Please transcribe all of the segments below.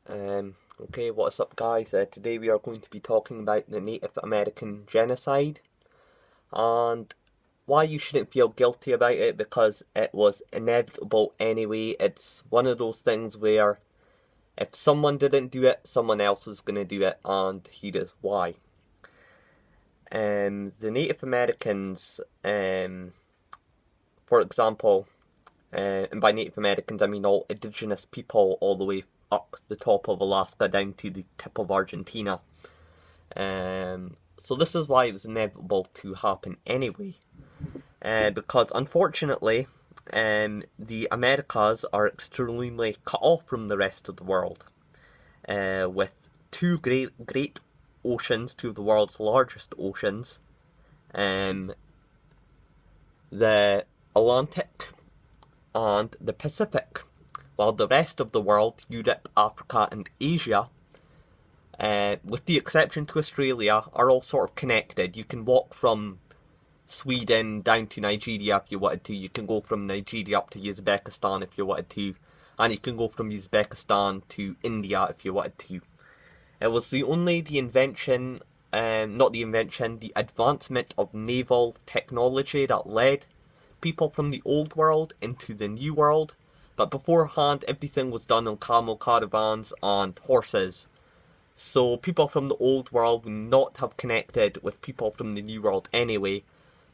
Okay, what's up, guys? Today we are going to be talking about the Native American genocide and why you shouldn't feel guilty about it because it was inevitable anyway. It's one of those things where if someone didn't do it, someone else was going to do it, and here is why. The Native Americans, for example, and by Native Americans I mean all indigenous people all the way up the top of Alaska down to the tip of Argentina. So this is why it was inevitable to happen anyway. Because unfortunately, the Americas are extremely cut off from the rest of the world. With two great oceans, two of the world's largest oceans, the Atlantic and the Pacific, while the rest of the world, Europe, Africa and Asia, with the exception to Australia, are all sort of connected. You can walk from Sweden down to Nigeria if you wanted to, you can go from Nigeria up to Uzbekistan if you wanted to, and you can go from Uzbekistan to India if you wanted to. It was the advancement of naval technology that led people from the old world into the new world, but beforehand everything was done on camel caravans and horses. So people from the old world would not have connected with people from the new world anyway.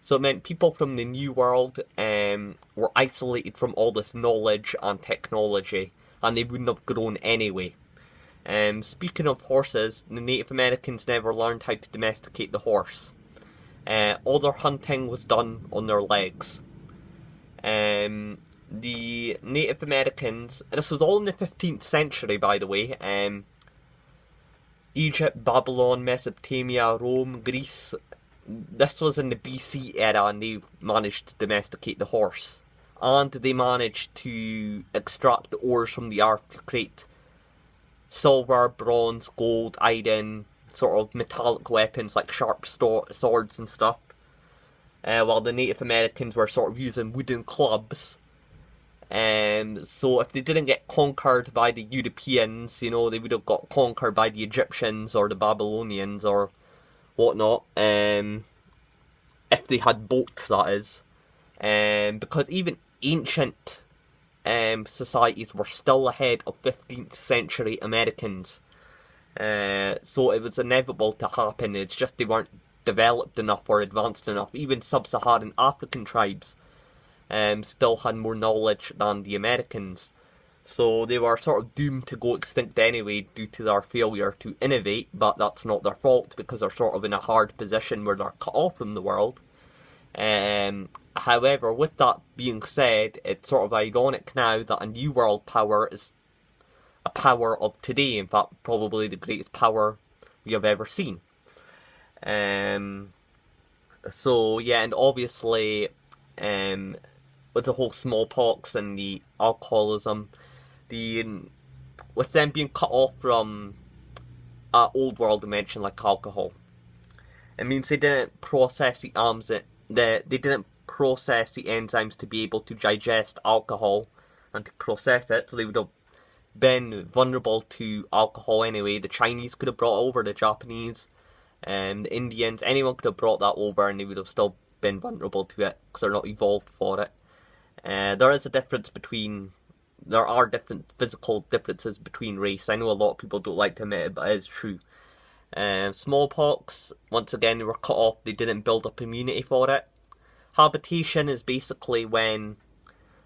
So it meant people from the new world were isolated from all this knowledge and technology, and they wouldn't have grown anyway. Speaking of horses, the Native Americans never learned how to domesticate the horse. All their hunting was done on their legs. The Native Americans, this was all in the 15th century by the way, Egypt, Babylon, Mesopotamia, Rome, Greece, this was in the BC era, and they managed to domesticate the horse. And they managed to extract the ores from the earth to create silver, bronze, gold, iron, sort of metallic weapons like sharp swords and stuff. While the Native Americans were sort of using wooden clubs. So if they didn't get conquered by the Europeans, they would have got conquered by the Egyptians or the Babylonians or whatnot. If they had boats, that is. Because even ancient societies were still ahead of 15th century Americans. So it was inevitable to happen. It's just they weren't developed enough or advanced enough. Even sub-Saharan African tribes still had more knowledge than the Americans. So they were sort of doomed to go extinct anyway due to their failure to innovate, but that's not their fault because they're sort of in a hard position where they're cut off from the world. However, with that being said, it's sort of ironic now that a new world power is a power of today. In fact, probably the greatest power we have ever seen. So yeah, and obviously, with the whole smallpox and the alcoholism, with them being cut off from old world dimension like alcohol, it means they didn't process the enzymes to be able to digest alcohol and to process it, so they would have been vulnerable to alcohol anyway. The Chinese could have brought it over, the Japanese, the Indians, anyone could have brought that over and they would have still been vulnerable to it because they're not evolved for it. There are different physical differences between race. I know a lot of people don't like to admit it, but it is true. Smallpox, once again, they were cut off. They didn't build up immunity for it. Habitation is basically when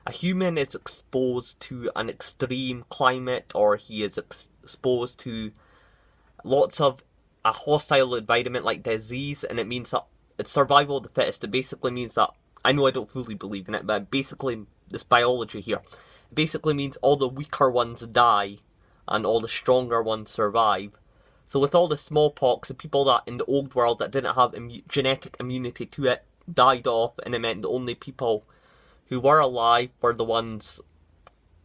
a human is exposed to an extreme climate, or he is exposed to lots of a hostile environment like disease, and it means that it's survival of the fittest. It basically means that, I know I don't fully believe in it, but basically, this biology here, it basically means all the weaker ones die and all the stronger ones survive. So with all the smallpox, the people that in the old world that didn't have genetic immunity to it died off, and it meant the only people who were alive were the ones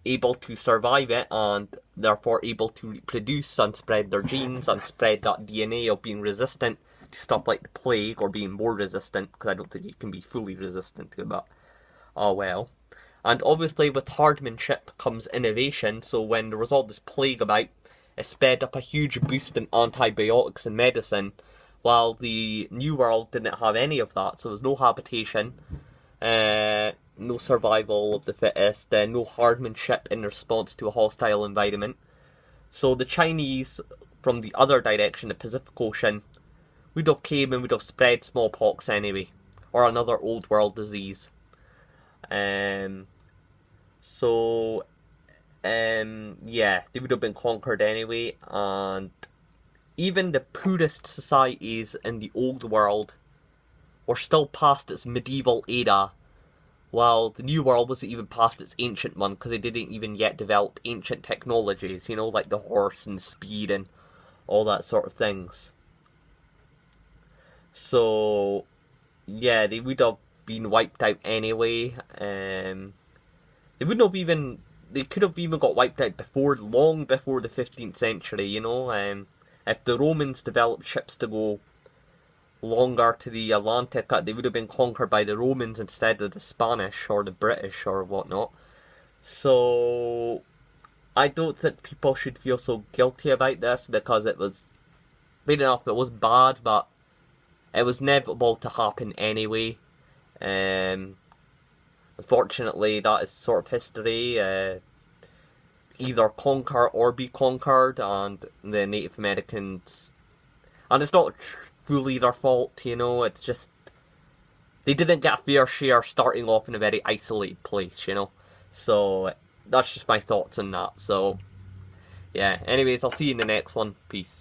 able to survive it and therefore able to reproduce and spread their genes and spread that DNA of being resistant to stuff like the plague, or being more resistant, because I don't think you can be fully resistant to it, but oh well. And obviously with hardmanship comes innovation, so when there was all this plague about, it sped up a huge boost in antibiotics and medicine, while the New World didn't have any of that. So there was no habitation, no survival of the fittest, no hardmanship in response to a hostile environment. So the Chinese, from the other direction, the Pacific Ocean, would have came and would have spread smallpox anyway, or another old world disease. Yeah, they would have been conquered anyway, and even the poorest societies in the old world were still past its medieval era, while the new world wasn't even past its ancient one, because they didn't even yet develop ancient technologies, you know, like the horse and speed and all that sort of things. So, yeah, they would have been wiped out anyway. They wouldn't have even, they could have even got wiped out long before the 15th century, you know. If the Romans developed ships to go longer to the Atlantic, they would have been conquered by the Romans instead of the Spanish or the British or whatnot. So, I don't think people should feel so guilty about this, because it was, fair enough, it was bad, but it was inevitable to happen anyway. Unfortunately, that is sort of history. Either conquer or be conquered, and the Native Americans, and it's not fully their fault, you know, it's just, they didn't get a fair share starting off in a very isolated place, you know. So, that's just my thoughts on that. So, yeah, anyways, I'll see you in the next one. Peace.